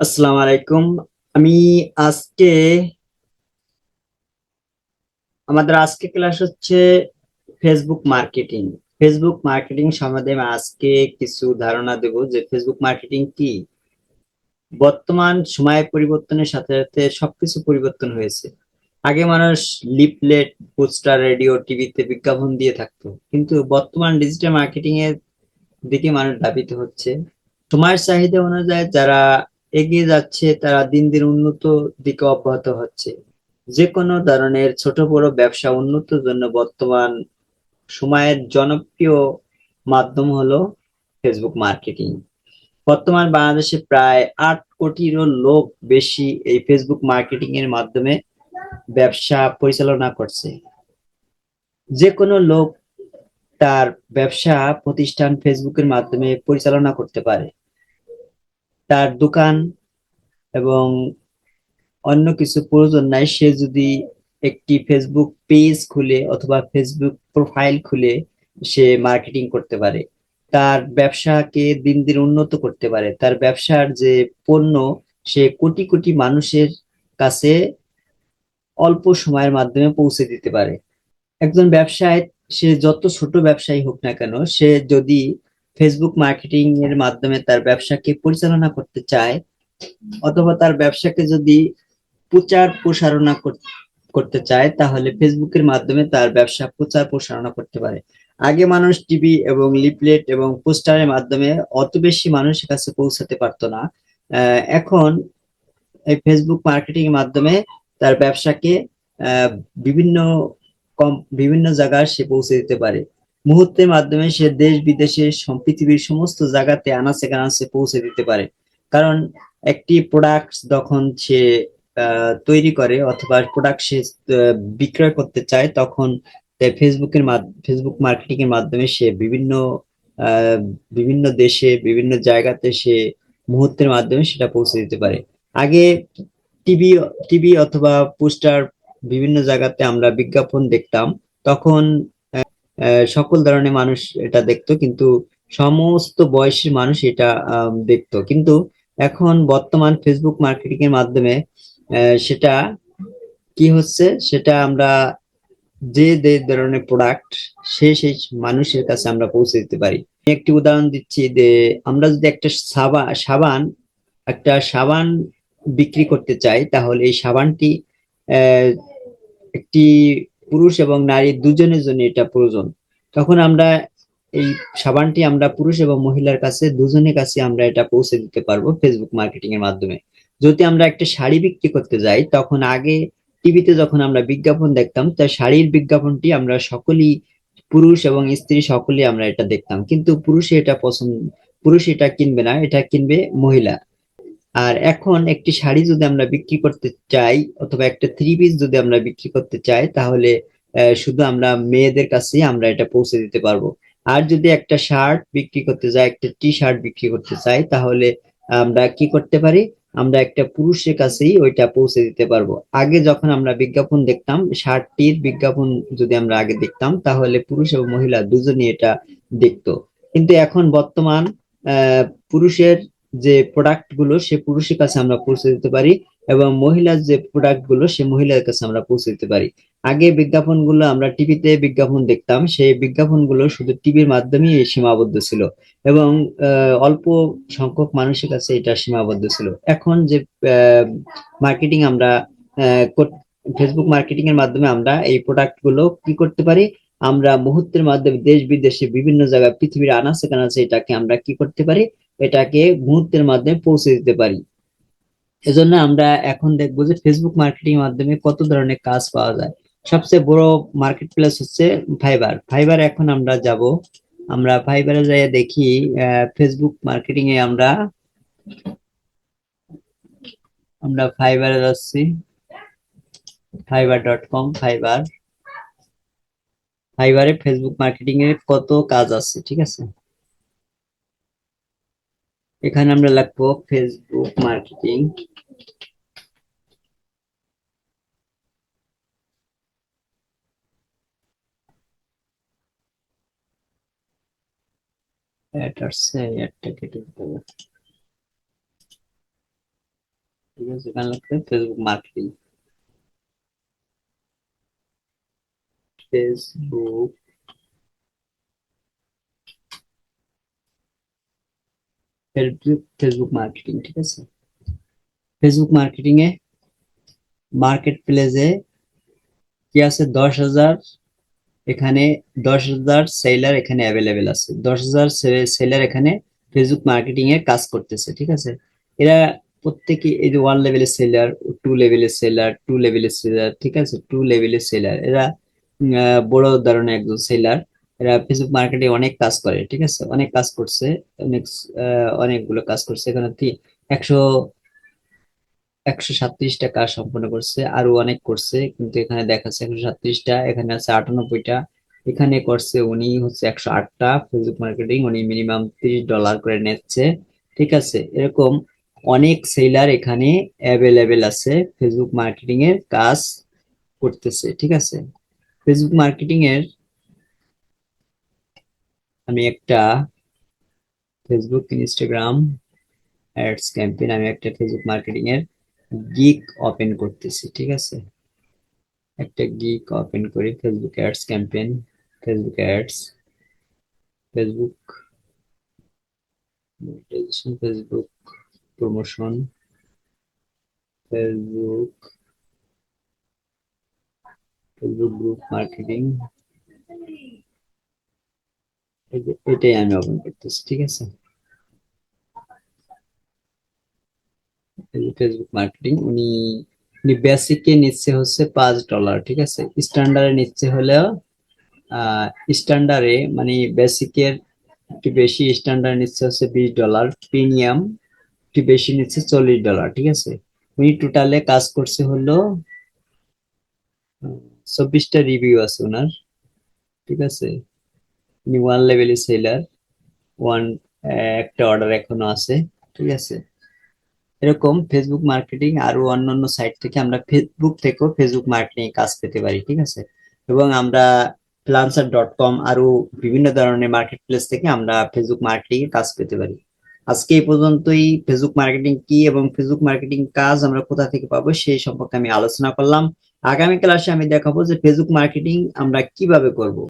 আসসালামু আলাইকুম। আমি আজকে আমাদের আজকে ক্লাস হচ্ছে ফেসবুক মার্কেটিং। ফেসবুক মার্কেটিং সম্বন্ধে আমি আজকে কিছু ধারণা দেব যে ফেসবুক মার্কেটিং কি। বর্তমান সময়ের পরিবর্তনের সাথে সাথে সবকিছু পরিবর্তন হয়েছে। আগে মানুষ লিফলেট, পোস্টার, রেডিও, টিভিতে বিজ্ঞাপন দিয়ে থাকতো, কিন্তু বর্তমান ডিজিটাল মার্কেটিং এর দিকে মানুষ ধাবিত হচ্ছে। সময়ের চাহিদা অনুযায়ী যারা এগিয়ে যাচ্ছে তারা দিন দিন উন্নত দিকে অব্যাহত হচ্ছে। যে কোনো ধরনের ছোট বড় ব্যবসা উন্নতির জন্য বর্তমান সময়ের জনপ্রিয় মাধ্যম হলো ফেসবুক মার্কেটিং। বর্তমান বাংলাদেশে প্রায় 8 কোটিরও লোক বেশি এই ফেসবুক মার্কেটিং এর মাধ্যমে ব্যবসা পরিচালনা করছে। যে কোনো লোক তার ব্যবসা প্রতিষ্ঠান ফেসবুকের মাধ্যমে পরিচালনা করতে পারে। তার দোকান এবং অন্য কিছু প্রয়োজন নাই, সে যদি একটি ফেসবুক পেজ খুলে অথবা ফেসবুক প্রোফাইল খুলে সে মার্কেটিং করতে পারে। তার ব্যবসাকে দিন দিন উন্নত করতে পারে। তার ব্যবসার যে পণ্য সে কোটি কোটি মানুষের কাছে অল্প সময়ের মাধ্যমে পৌঁছে দিতে পারে। একজন ব্যবসায়, সে যত ছোট ব্যবসায়ী হোক না কেন, সে যদি ফেসবুক মার্কেটিং এর মাধ্যমে তার ব্যবসাকে পরিচালনা করতে চায় অথবা তার ব্যবসাকে যদি প্রচার প্রসারণা করতে চায়, তাহলে ফেসবুকের মাধ্যমে তার ব্যবসা প্রচার প্রসারণা করতে পারে। আগে মানুষ টিভি এবং লিফলেট এবং পোস্টারের মাধ্যমে অত বেশি মানুষের কাছে পৌঁছাতে পারতো না। এখন এই ফেসবুক মার্কেটিং এর মাধ্যমে তার ব্যবসাকে আহ, বিভিন্ন বিভিন্ন জায়গায় সে পৌঁছে দিতে পারে। মুহূর্তের মাধ্যমে সে দেশ বিদেশে পৃথিবীর সমস্ত জায়গাতে আনাচে কানাচে পৌঁছে দিতে পারে। কারণ একটি প্রোডাক্ট যখন সে তৈরি করে অথবা প্রোডাক্ট সে বিক্রয় করতে চায়, তখন ফেসবুক মার্কেটিং এর মাধ্যমে সে আহ, বিভিন্ন দেশে বিভিন্ন জায়গাতে সে মুহূর্তের মাধ্যমে সেটা পৌঁছে দিতে পারে। আগে টিভি টিভি অথবা পোস্টার বিভিন্ন জায়গাতে আমরা বিজ্ঞাপন দেখতাম। তখন সকল ধরনের মানুষ এটা দেখতো, কিন্তু সমস্ত বয়সের মানুষ এটা দেখতো। কিন্তু এখন বর্তমান ফেসবুক মার্কেটিং এর মাধ্যমে সেটা কি হচ্ছে, সেটা আমরা যে ধরনের প্রোডাক্ট সেই মানুষের কাছে আমরা পৌঁছে দিতে পারি। আমি একটি উদাহরণ দিচ্ছি যে আমরা যদি একটা সাবান বিক্রি করতে চাই, তাহলে এই সাবানটি আহ, একটি পুরুষ এবং নারী দুজনের জন্য এটা প্রয়োজন। তখন আমরা এই সাবানটি আমরা পুরুষ এবং মহিলার কাছে দুজনের কাছে আমরা এটা পৌঁছে দিতে পারবো ফেসবুক মার্কেটিং এর মাধ্যমে। যদি আমরা একটা শাড়ি বিক্রি করতে যাই, তখন আগে টিভিতে যখন আমরা বিজ্ঞাপন দেখতাম, তা শাড়ির বিজ্ঞাপনটি আমরা সকলেই, পুরুষ এবং স্ত্রী সকলেই আমরা এটা দেখতাম, কিন্তু পুরুষ এটা কিনবে না, এটা কিনবে মহিলা। আর এখন একটি শাড়ি যদি আমরা বিক্রি করতে চাই অথবা একটা থ্রি পিস যদি আমরা বিক্রি করতে চাই, তাহলে শুধু আমরা মেয়েদের কাছেই আমরা এটা পৌঁছে দিতে পারবো। আর যদি একটা শার্ট বিক্রি করতে যাই, একটা টি শার্ট বিক্রি করতে চাই, তাহলে আমরা কি করতে পারি, আমরা একটা পুরুষের কাছেই ওইটা পৌঁছে দিতে পারবো। আগে যখন আমরা বিজ্ঞাপন দেখতাম, শার্টটির বিজ্ঞাপন যদি আমরা আগে দেখতাম, তাহলে পুরুষ এবং মহিলা দুজনই এটা দেখতো। কিন্তু এখন বর্তমান আহ পুরুষের যে প্রোডাক্ট গুলো সে পুরুষের কাছে আমরা পৌঁছে দিতে পারি, এবং মহিলার যে প্রোডাক্ট গুলো সে মহিলার কাছে আমরা পৌঁছে দিতে পারি। আগে বিজ্ঞাপনগুলো আমরা টিভিতে বিজ্ঞাপন দেখতাম, সেই বিজ্ঞাপনগুলো শুধু টিভির মাধ্যমেই সীমাবদ্ধ ছিল এবং অল্প সংখ্যক মানুষের কাছে এটা সীমাবদ্ধ ছিল। এখন যে মার্কেটিং আমরা ফেসবুক মার্কেটিং এর মাধ্যমে আমরা এই প্রোডাক্ট গুলো কি করতে পারি, আমরা মুহূর্তের মাধ্যমে দেশ বিদেশে বিভিন্ন জায়গায় পৃথিবীর আনাচে কানাচে এটাকে আমরা কি করতে পারি, এটাকে মুহূর্তের মাধ্যমে পৌঁছে দিতে পারি। এজন্য আমরা এখন দেখবো যে ফেসবুক মার্কেটিং এর মাধ্যমে কত ধরনের কাজ পাওয়া যায়। সবচেয়ে বড় মার্কেট প্লেস হচ্ছে ফাইবার। এখন আমরা যাব, আমরা ফাইবারে যাই দেখি ফেসবুক মার্কেটিং এ আমরা আমরা ফাইবারে যাচ্ছি, ফাইবার.com। ফাইবারে ফেসবুক মার্কেটিং এর কত কাজ আছে, ঠিক আছে। এখানে আমরা লিখবো ফেসবুক মার্কেটিং। অ্যাড আসছে, অ্যাডটা কেটে দিতে হবে। ঠিক আছে, এখানে লিখতে Facebook marketing. Facebook Facebook marketing, ঠিক আছে। ফেসবুক মার্কেটিং এ মার্কেট প্লেসে কি আছে, 10,000, এখানে 10,000 সেলার এখানে অ্যাভেলেবেল আছে, 10,000 সেলার এখানে ফেসবুক মার্কেটিং এর কাজ করতেছে, ঠিক আছে। এরা প্রত্যেকে এই যে 1 লেভেলের সেলার, 2 লেভেলের সেলার, 2 লেভেলের সেলার, ঠিক আছে, 2 লেভেলের সেলার, এরা বড় ধরনের একজন সেলার। এরা ফেসবুক মার্কেটে অনেক কাজ করে, ঠিক আছে, অনেক কাজ করছে, অনেক অনেকগুলো কাজ করছে এখানে 100 137টা কাজ সম্পন্ন করছে, আরো অনেক করছে, কিন্তু এখানে দেখাচ্ছে 137টা, এখানে আছে 98টা। এখানে করছে উনি হচ্ছে 108টা ফেসবুক মার্কেটিং, উনি মিনিমাম $30 করে নিচ্ছে, ঠিক আছে। এরকম অনেক সেলার এখানে অ্যাভেলেবেল আছে, ফেসবুক মার্কেটিং এর কাজ করতেছে, ঠিক আছে। ফেসবুক মার্কেটিং এর আমি একটা ফেসবুক ইনস্টাগ্রাম অ্যাডস ক্যাম্পেইন, আমি একটা ফেসবুক মার্কেটিং এর গিগ ওপেন করতেছি, ঠিক আছে। একটা গিগ ওপেন করি, Facebook ads campaign, Facebook ads, Facebook monetisation, Facebook promotion, Facebook Facebook group marketing, এটাই আমি ওপেন করতেছি, ঠিক আছে। ফেসবুক মার্কেটিং উনি উনি বেসিকে নিচ্ছে হচ্ছে $5, ঠিক আছে। স্ট্যান্ডার্ডে নিচ্ছে হলেও স্ট্যান্ডার্ডে মানে বেসিকের একটু বেশি, স্ট্যান্ডার্ড নিচ্ছে হচ্ছে $20, প্রিমিয়াম একটু বেশি নিচ্ছে $40, ঠিক আছে। উনি টোটালে কাজ করছে হলো 24টা রিভিউ আছে ওনার, ঠিক আছে। উনি 1 লেভেলের সেলার, ওয়ান একটা অর্ডার এখনো আছে, ঠিক আছে। এরকম ফেসবুক মার্কেটিং আরো অন্যান্য সাইট থেকে আমরা ফেসবুক থেকেও ফেসবুক মার্কেটিং কাজ পেতে পারি, ঠিক আছে। এবং আমরা ফ্রিল্যান্সার.কম আরো বিভিন্ন ধরনের মার্কেট প্লেস থেকে আমরা ফেসবুক মার্কেটিং এর কাজ পেতে পারি। আজকে এই পর্যন্তই। ফেসবুক মার্কেটিং কি এবং ফেসবুক মার্কেটিং কাজ আমরা কোথা থেকে পাবো সেই সম্পর্কে আমি আলোচনা করলাম। আগামী ক্লাসে আমি দেখাবো যে ফেসবুক মার্কেটিং আমরা কিভাবে করব।